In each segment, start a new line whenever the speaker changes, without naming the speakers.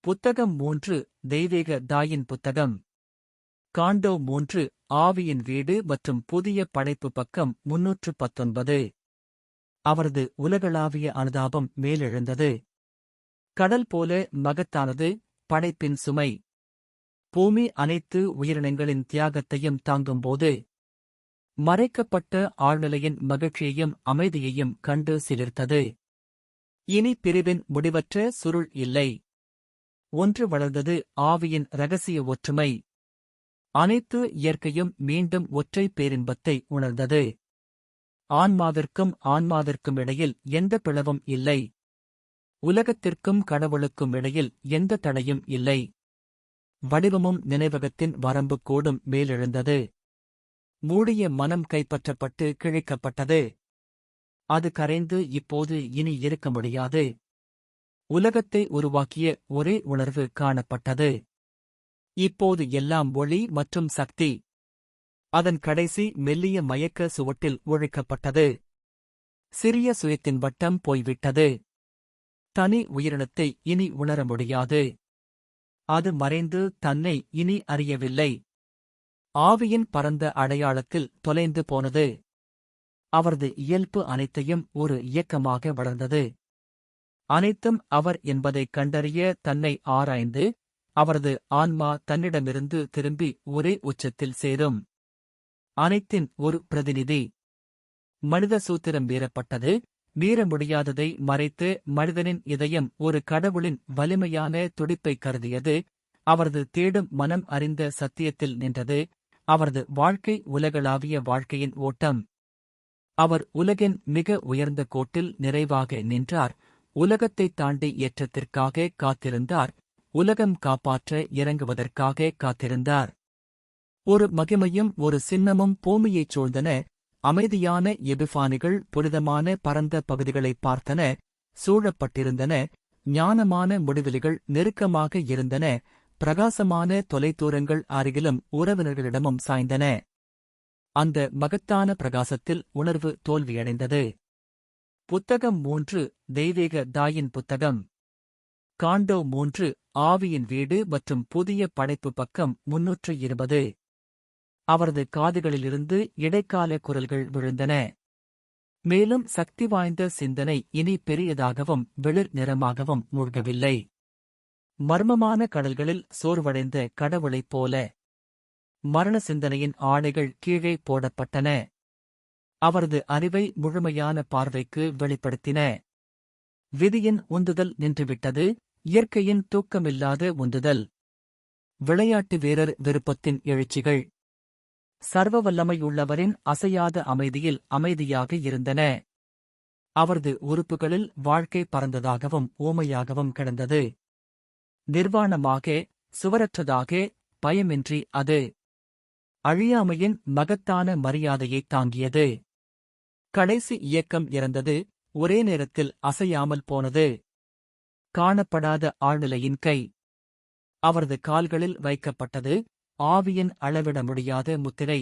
புத்தகம் 3 தெய்வீக தாயின் புத்தகம். காண்டோ 3 ஆவியின் வீடு மற்றும் புதிய படைப்பு பக்கம் 319. அவரது உலகளாவிய அனுதாபம் மேலெழுந்தது. கடல் போல மகத்தானது படைப்பின் சுமை. பூமி அனைத்து உயிரினங்களின் தியாகத்தையும் தாங்கும்போது மறைக்கப்பட்ட ஆழ்நிலையின் மகிழ்ச்சியையும் அமைதியையும் கண்டு சிலிர்த்தது. இனி பிரிவின் முடிவற்ற சுருள் இல்லை. ஒன்று வளர்ந்தது ஆவியின் இரகசிய ஒற்றுமை. அனைத்து இயற்கையும் மீண்டும் ஒற்றை பேரின்பத்தை உணர்ந்தது. ஆன்மாவிற்கும் இடையில் எந்த பிளவும் இல்லை. உலகத்திற்கும் கடவுளுக்கும் இடையில் எந்த தடையும் இல்லை. வடிவமும் நினைவகத்தின் வரம்பு கூடும் மேலெழுந்தது. மூடிய மனம் கைப்பற்றப்பட்டு கிழிக்கப்பட்டது. அது கரைந்து இப்போது இனி இருக்க முடியாது. உலகத்தை உருவாக்கிய ஒரே உணர்வு காணப்பட்டது. இப்போது எல்லாம் ஒளி மற்றும் சக்தி. அதன் கடைசி மெல்லிய மயக்க சுவட்டில் ஒழிக்கப்பட்டது. சிறிய சுயத்தின் வட்டம் போய்விட்டது. தனி உயிரினத்தை இனி உணர முடியாது. அது மறைந்து தன்னை இனி அறியவில்லை. ஆவியின் பரந்த அடையாளத்தில் தொலைந்து போனது. அவரது இயல்பு அனைத்தையும் ஒரு இயக்கமாக வளர்ந்தது. அனைத்தும் அவர் என்பதைக் கண்டறிய தன்னை ஆராய்ந்து அவரது ஆன்மா தன்னிடமிருந்து திரும்பி ஒரே உச்சத்தில் சேரும். அனைத்தின் ஒரு பிரதிநிதி. மனித சூத்திரம் மீறப்பட்டது. மீற முடியாததை மறைத்து மனிதனின் இதயம் ஒரு கடவுளின் வலிமையான துடிப்பை கருதியது. அவரது தேடும் மனம் அறிந்த சத்தியத்தில் நின்றது. அவரது வாழ்க்கை உலகளாவிய வாழ்க்கையின் ஓட்டம். அவர் உலகின் மிக உயர்ந்த கோட்டில் நிறைவாக நின்றார். உலகத்தைத் தாண்டி ஏற்றத்திற்காக காத்திருந்தார். உலகம் காப்பாற்ற இறங்குவதற்காக காத்திருந்தார். ஒரு மகிமையும் ஒரு சின்னமும் பூமியைச் சூழ்ந்தன. அமைதியான எபிஃபானிகள் புனிதமான பரந்த பகுதிகளைப் பார்த்தன. சூழப்பட்டிருந்தன. ஞானமான முடிவெளிகள் நெருக்கமாக இருந்தன. பிரகாசமான தொலைதூரங்கள் அருகிலும் உறவினர்களிடமும் சாய்ந்தன. அந்த மகத்தான பிரகாசத்தில் உணர்வு தோல்வியடைந்தது. புத்தகம் 3 தெய்வீக தாயின் புத்தகம். காண்டோ 3 ஆவியின் வீடு மற்றும் புதிய படைப்பு பக்கம் 320. அவரது காதுகளிலிருந்து இடைக்கால குரல்கள் விழுந்தன. மேலும் சக்தி வாய்ந்த சிந்தனை இனி பெரியதாகவும் வெளிர் நிறமாகவும் மூழ்கவில்லை. மர்மமான கடல்களில் சோர்வடைந்த கடவுளைப் போல மரண சிந்தனையின் ஆணைகள் கீழே போடப்பட்டன. அவரது அறிவை முழுமையான பார்வைக்கு வெளிப்படுத்தின. விதியின் உந்துதல் நின்றுவிட்டது. இயற்கையின் தூக்கமில்லாத உந்துதல். விளையாட்டு வீரர் விருப்பத்தின் எழுச்சிகள் சர்வ வல்லமையுள்ளவரின் அசையாத அமைதியில் அமைதியாக இருந்தன. அவரது உறுப்புகளில் வாழ்க்கை பறந்ததாகவும் ஊமையாகவும் கிடந்தது. நிர்வாணமாக, சுவரற்றதாக, பயமின்றி அது அழியாமையின் மகத்தான மரியாதையைத் தாங்கியது. கடைசி இயக்கம் இறந்தது. ஒரே நேரத்தில் அசையாமல் போனது. காணப்படாத ஆழ்நிலையின் கை அவரது கால்களில் வைக்கப்பட்டது. ஆவியின் அளவிட முடியாத முத்திரை.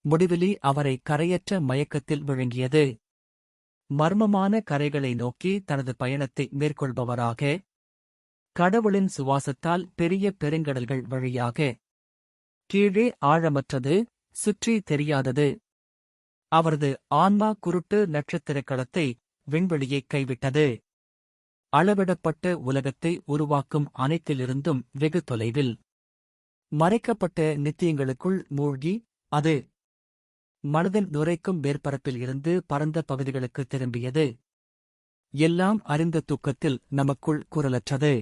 முடிவிலி அவரை கரையற்ற மயக்கத்தில் விழுங்கியது. மர்மமான கரைகளை நோக்கி தனது பயணத்தை மேற்கொள்பவராக, கடவுளின் சுவாசத்தால் பெரிய பெருங்கடல்கள் வழியாக. கீழே ஆழமற்றது, சுற்றி தெரியாதது. அவரது ஆன்மா குருட்டு நட்சத்திரக் களத்தை, விண்வெளியைக் கைவிட்டது. அளவிடப்பட்ட உலகத்தை உருவாக்கும் அனைத்திலிருந்தும் வெகு தொலைவில் மறைக்கப்பட்ட நித்தியங்களுக்குள் மூழ்கி அது மனதின் நுரைக்கும் மேற்பரப்பில் இருந்து பரந்த பகுதிகளுக்கு திரும்பியது. எல்லாம் அறிந்த தூக்கத்தில் நமக்குள் குரலற்றது.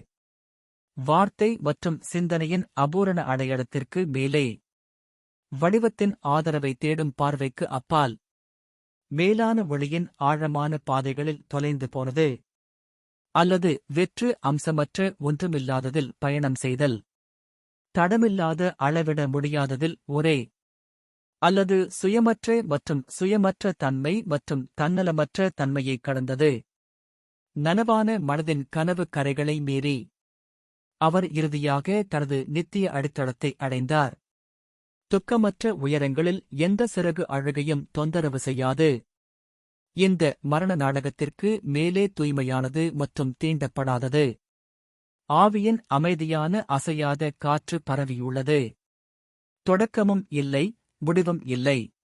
வார்த்தை மற்றும் சிந்தனையின் அபூரண அடையாளத்திற்கு மேலே. வடிவத்தின் ஆதரவை தேடும் பார்வைக்கு அப்பால். மேலான ஒளியின் ஆழமான பாதைகளில் தொலைந்து போனது. அல்லது வெற்று அம்சமற்ற ஒன்றுமில்லாததில் பயணம் செய்தல். தடமில்லாத அளவிட முடியாததில் ஒரே. அல்லது சுயமற்ற மற்றும் சுயமற்ற தன்மை மற்றும் தன்னலமற்ற தன்மையைக் கடந்தது. நனவான மனதின் கனவு கரைகளை மீறி. அவர் இறுதியாக தனது நித்திய அடித்தளத்தை அடைந்தார். துக்கமற்ற உயரங்களில் எந்த சிறகு அழுகையும் தொந்தரவு செய்யாது. இந்த மரண நாடகத்திற்கு மேலே தூய்மையானது மற்றும் தீண்டப்படாதது. ஆவியின் அமைதியான அசையாத காற்று பரவியுள்ளது. தொடக்கமும் இல்லை, முடிவும் இல்லை.